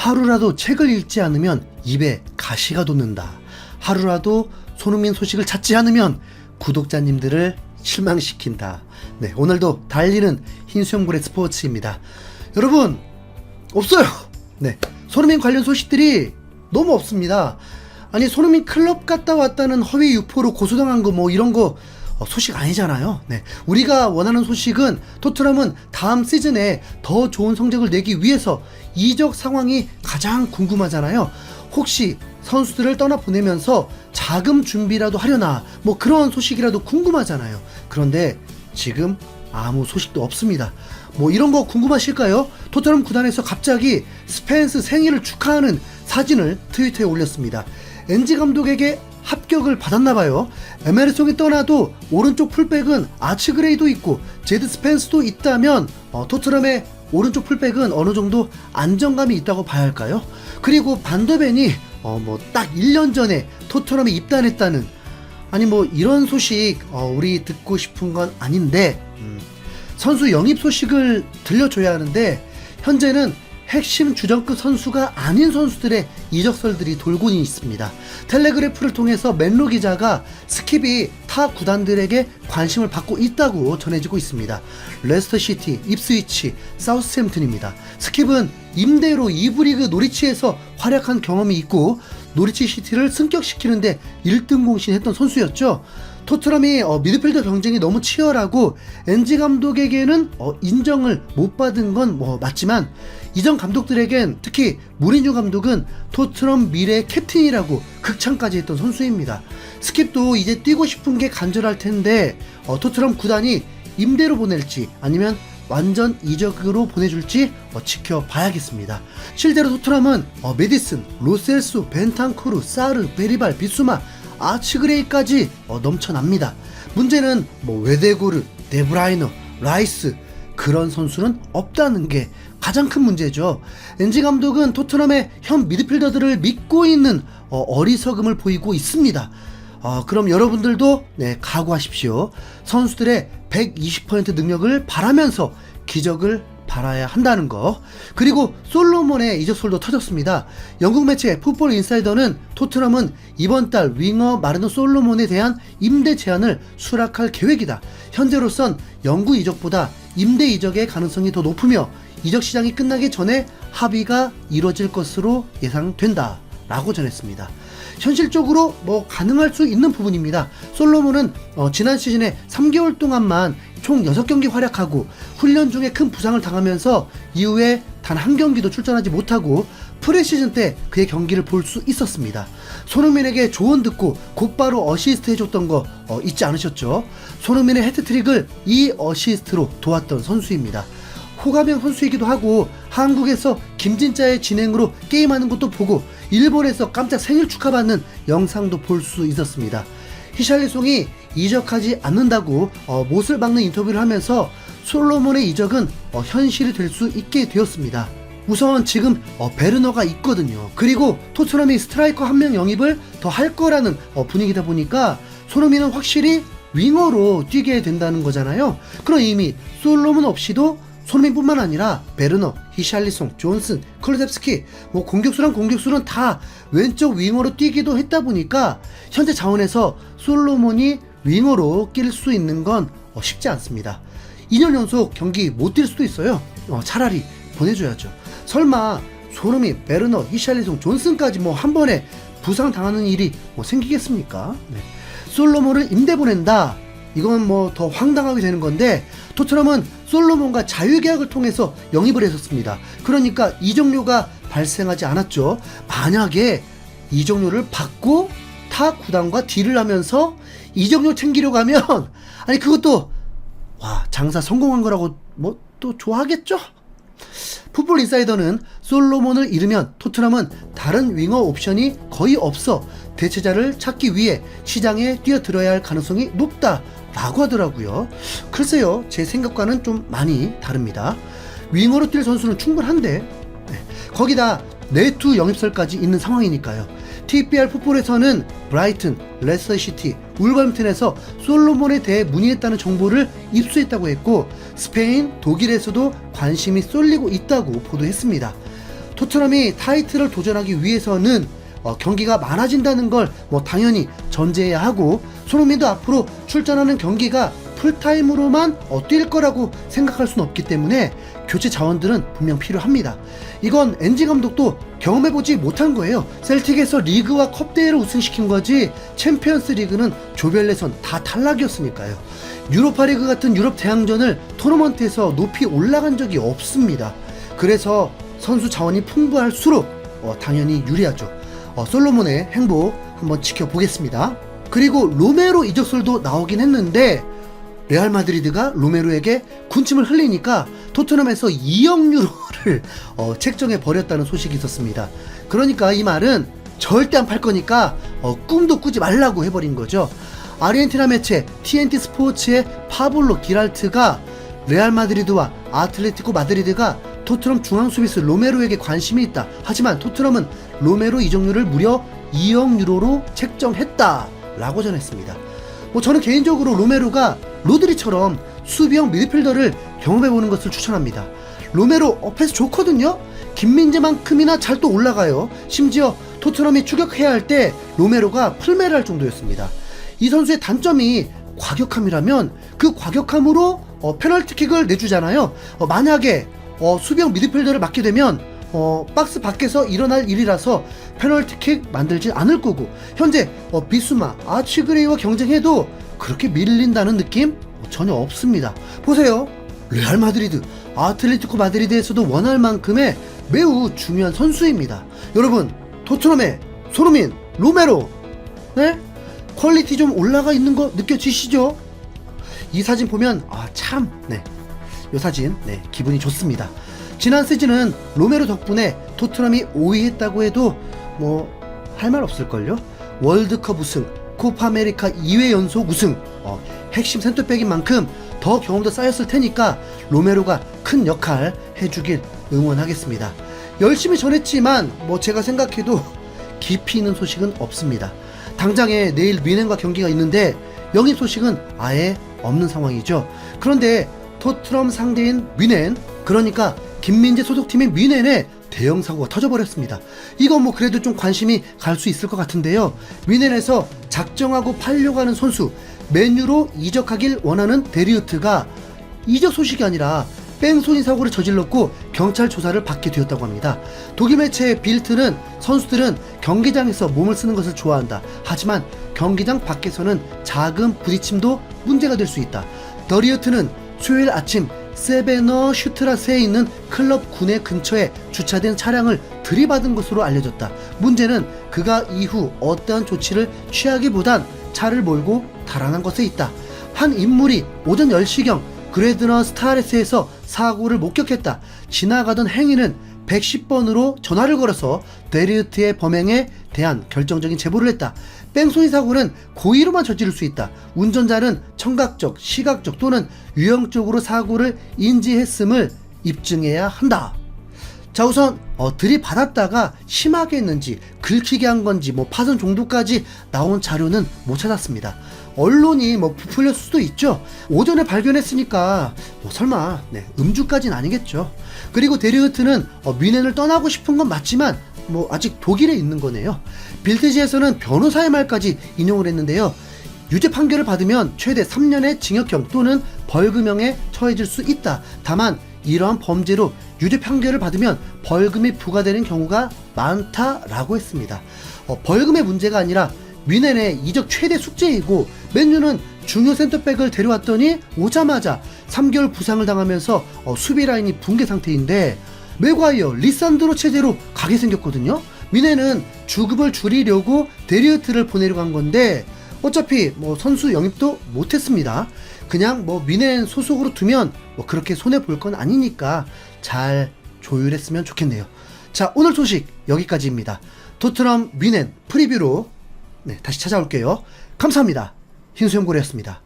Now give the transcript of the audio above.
하루라도 책을 읽지 않으면 입에 가시가 돋는다. 하루라도 손흥민 소식을 찾지 않으면 구독자님들을 실망시킨다. 네, 오늘도 달리는 흰수염고래 스포츠입니다. 여러분, 없어요. 네, 손흥민 관련 소식들이 너무 없습니다. 아니, 손흥민 클럽 갔다 왔다는 허위 유포로 고소당한 거 뭐 이런 거 소식 아니잖아요. 네, 우리가 원하는 소식은 토트넘은 다음 시즌에 더 좋은 성적을 내기 위해서 이적 상황이 가장 궁금하잖아요. 혹시 선수들을 떠나보내면서 자금 준비라도 하려나 뭐 그런 소식이라도 궁금하잖아요. 그런데 지금 아무 소식도 없습니다. 뭐 이런 거 궁금하실까요? 토트넘 구단에서 갑자기 스펜스 생일을 축하하는 사진을 트위터에 올렸습니다. 엔지 감독에게 합격을 받았나봐요. 에메르송이 떠나도 오른쪽 풀백은 아츠그레이도 있고 제드 스펜스도 있다면 토트넘의 오른쪽 풀백은 어느 정도 안정감이 있다고 봐야 할까요? 그리고 반더벤이 뭐 딱 1년 전에 토트넘에 입단했다는, 아니 뭐 이런 소식 우리 듣고 싶은 건 아닌데 선수 영입 소식을 들려줘야 하는데 현재는 핵심 주전급 선수가 아닌 선수들의 이적설들이 돌고 있습니다. 텔레그래프를 통해서 맨로 기자가 스킵이 타 구단들에게 관심을 받고 있다고 전해지고 있습니다. 레스터시티, 입스위치, 사우스햄튼입니다. 스킵은 임대로 2부 리그 노리치에서 활약한 경험이 있고 노리치 시티를 승격시키는데 1등 공신했던 선수였죠. 토트넘이 미드필더 경쟁이 너무 치열하고 엔지 감독에게는 인정을 못 받은 건 뭐 맞지만 이전 감독들에겐 특히 무리뉴 감독은 토트넘 미래 캡틴이라고 극찬까지 했던 선수입니다. 스킵도 이제 뛰고 싶은 게 간절할 텐데 토트넘 구단이 임대로 보낼지 아니면 완전 이적으로 보내줄지 지켜봐야겠습니다. 실제로 토트넘은 메디슨, 로셀수, 벤탄쿠르, 사르, 베리발, 비수마, 아츠그레이까지 넘쳐납니다. 문제는 뭐 웨데고르, 데브라이너, 라이스 그런 선수는 없다는 게 가장 큰 문제죠. 엔지 감독은 토트넘의 현 미드필더들을 믿고 있는 어리석음을 보이고 있습니다. 그럼 여러분들도 각오하십시오. 선수들의 120% 능력을 바라면서 기적을 바라야 한다는 거. 그리고 솔로몬의 이적설도 터졌습니다. 영국 매체 풋볼 인사이더는 토트넘은 이번 달 윙어 마르노 솔로몬에 대한 임대 제한을 수락할 계획이다. 현재로선 영구 이적보다 임대 이적의 가능성이 더 높으며 이적 시장이 끝나기 전에 합의가 이루어질 것으로 예상된다 라고 전했습니다. 현실적으로 뭐 가능할 수 있는 부분입니다. 솔로몬은 지난 시즌에 3개월 동안만 총 6경기 활약하고 훈련 중에 큰 부상을 당하면서 이후에 단 한 경기도 출전하지 못하고 프리시즌 때 그의 경기를 볼 수 있었습니다. 손흥민에게 조언 듣고 곧바로 어시스트 해줬던 거 잊지 않으셨죠? 손흥민의 해트트릭을 이 어시스트로 도왔던 선수입니다. 호감형 선수이기도 하고 한국에서 김진짜의 진행으로 게임하는 것도 보고 일본에서 깜짝 생일 축하받는 영상도 볼 수 있었습니다. 히샬리송이 이적하지 않는다고 못을 박는 인터뷰를 하면서 솔로몬의 이적은 현실이 될 수 있게 되었습니다. 우선 지금 베르너가 있거든요. 그리고 토트넘이 스트라이커 한 명 영입을 더 할 거라는 분위기다 보니까 손흥민은 확실히 윙어로 뛰게 된다는 거잖아요. 그런 의미 솔로몬 없이도 손흥민뿐만 아니라 베르너, 히샬리송, 존슨, 클루셉스키 뭐 공격수는 다 왼쪽 윙어로 뛰기도 했다 보니까 현재 자원에서 솔로몬이 윙어로 낄 수 있는 건 쉽지 않습니다. 2년 연속 경기 못 뛸 수도 있어요. 차라리 보내줘야죠. 설마 손흥민, 베르너, 히샬리송, 존슨까지 뭐 한 번에 부상 당하는 일이 뭐 생기겠습니까? 네. 솔로몬을 임대 보낸다. 이건 뭐 더 황당하게 되는 건데 토트넘은 솔로몬과 자유계약을 통해서 영입을 했었습니다. 그러니까 이적료가 발생하지 않았죠. 만약에 이적료를 받고 타 구단과 딜을 하면서 이적료 챙기려고 하면 아니 그것도 와 장사 성공한 거라고 뭐 또 좋아하겠죠? 풋볼 인사이더는 솔로몬을 잃으면 토트넘은 다른 윙어 옵션이 거의 없어 대체자를 찾기 위해 시장에 뛰어들어야 할 가능성이 높다 라고 하더라고요. 글쎄요, 제 생각과는 좀 많이 다릅니다. 윙어로 뛸 선수는 충분한데 거기다 네투 영입설까지 있는 상황이니까요. TPR 풋볼에서는 브라이튼, 레스터시티, 울버햄튼에서 솔로몬에 대해 문의했다는 정보를 입수했다고 했고 스페인, 독일에서도 관심이 쏠리고 있다고 보도했습니다. 토트넘이 타이틀을 도전하기 위해서는 경기가 많아진다는 걸 당연히 전제해야 하고, 손흥민도 앞으로 출전하는 경기가 풀타임으로만 뛸 거라고 생각할 수는 없기 때문에 교체 자원들은 분명 필요합니다. 이건 엔지 감독도 경험해보지 못한 거예요. 셀틱에서 리그와 컵대회를 우승시킨 거지 챔피언스 리그는 조별 예선 다 탈락이었으니까요. 유로파 리그 같은 유럽 대항전을 토너먼트에서 높이 올라간 적이 없습니다. 그래서 선수 자원이 풍부할수록 당연히 유리하죠. 솔로몬의 행보 한번 지켜보겠습니다. 그리고 로메로 이적설도 나오긴 했는데, 레알 마드리드가 로메로에게 군침을 흘리니까 토트넘에서 2억 유로를 책정해 버렸다는 소식이 있었습니다. 그러니까 이 말은 절대 안 팔 거니까 꿈도 꾸지 말라고 해버린 거죠. 아르헨티나 매체 TNT 스포츠의 파블로 기랄트가 레알 마드리드와 아틀레티코 마드리드가 토트넘 중앙 수비수 로메로에게 관심이 있다. 하지만 토트넘은 로메로 이적료를 무려 2억 유로로 책정했다 라고 전했습니다. 저는 개인적으로 로메로가 로드리처럼 수비형 미드필더를 경험해보는 것을 추천합니다. 로메로 패스 좋거든요. 김민재만큼이나 잘 또 올라가요. 심지어 토트넘이 추격해야 할 때 로메로가 풀매를 할 정도였습니다. 이 선수의 단점이 과격함이라면 그 과격함으로 페널티킥을 내주잖아요. 만약에 수비형 미드필더를 맡게 되면 박스 밖에서 일어날 일이라서 페널티킥 만들진 않을 거고, 현재 비수마, 아치그레이와 경쟁해도 그렇게 밀린다는 느낌 전혀 없습니다. 보세요. 레알 마드리드, 아틀레티코 마드리드에서도 원할 만큼의 매우 중요한 선수입니다. 여러분, 토트넘의 손흥민, 로메로, 네? 퀄리티 좀 올라가 있는 거 느껴지시죠? 이 사진 보면 이 사진 기분이 좋습니다. 지난 시즌은 로메로 덕분에 토트넘이 5위 했다고 해도 할 말 없을걸요? 월드컵 우승, 코파 아메리카 2회 연속 우승, 핵심 센터백인 만큼 더 경험도 쌓였을 테니까 로메로가 큰 역할 해주길 응원하겠습니다. 열심히 전했지만 제가 생각해도 깊이 있는 소식은 없습니다. 당장에 내일 뮌헨과 경기가 있는데 영입 소식은 아예 없는 상황이죠. 그런데 토트넘 상대인 뮌헨, 그러니까 김민재 소속팀인 뮌헨에 대형 사고가 터져버렸습니다. 이건 그래도 좀 관심이 갈 수 있을 것 같은데요. 뮌헨에서 작정하고 팔려고 하는 선수, 맨유로 이적하길 원하는 데리우트가 이적 소식이 아니라 뺑소니 사고를 저질렀고 경찰 조사를 받게 되었다고 합니다. 독일 매체 빌트는 선수들은 경기장에서 몸을 쓰는 것을 좋아한다. 하지만 경기장 밖에서는 작은 부딪힘도 문제가 될 수 있다. 데리우트는 수요일 아침 세베너 슈트라스에 있는 클럽 군내 근처에 주차된 차량을 들이받은 것으로 알려졌다. 문제는 그가 이후 어떠한 조치를 취하기보단 차를 몰고 달아난 것에 있다. 한 인물이 오전 10시경 그레드너 스타레스에서 사고를 목격했다. 지나가던 행인은 110번으로 전화를 걸어서 데리우트의 범행에 대한 결정적인 제보를 했다. 뺑소니 사고는 고의로만 저지를 수 있다. 운전자는 청각적, 시각적 또는 유형적으로 사고를 인지했음을 입증해야 한다. 자, 우선 들이받았다가 심하게 했는지 긁히게 한 건지 파손 정도까지 나온 자료는 못 찾았습니다. 언론이 부풀렸을 수도 있죠. 오전에 발견했으니까 설마 음주까지는 아니겠죠. 그리고 데리우트는 뮌헨을 떠나고 싶은 건 맞지만 아직 독일에 있는 거네요. 빌트지에서는 변호사의 말까지 인용을 했는데요. 유죄 판결을 받으면 최대 3년의 징역형 또는 벌금형에 처해질 수 있다. 다만 이러한 범죄로 유죄 판결을 받으면 벌금이 부과되는 경우가 많다라고 했습니다. 벌금의 문제가 아니라 뮌헨의 이적 최대 숙제이고, 맨유는 중요 센터백을 데려왔더니 오자마자 3개월 부상을 당하면서 수비 라인이 붕괴 상태인데, 맥과이어, 리산드로 체제로 가게 생겼거든요. 뮌헨은 주급을 줄이려고 데리우트를 보내려고 한 건데 어차피 선수 영입도 못했습니다. 그냥 뮌헨 소속으로 두면 그렇게 손해볼 건 아니니까 잘 조율했으면 좋겠네요. 자, 오늘 소식 여기까지입니다. 토트넘 뮌헨 프리뷰로 다시 찾아올게요. 감사합니다. 흰수염고래였습니다.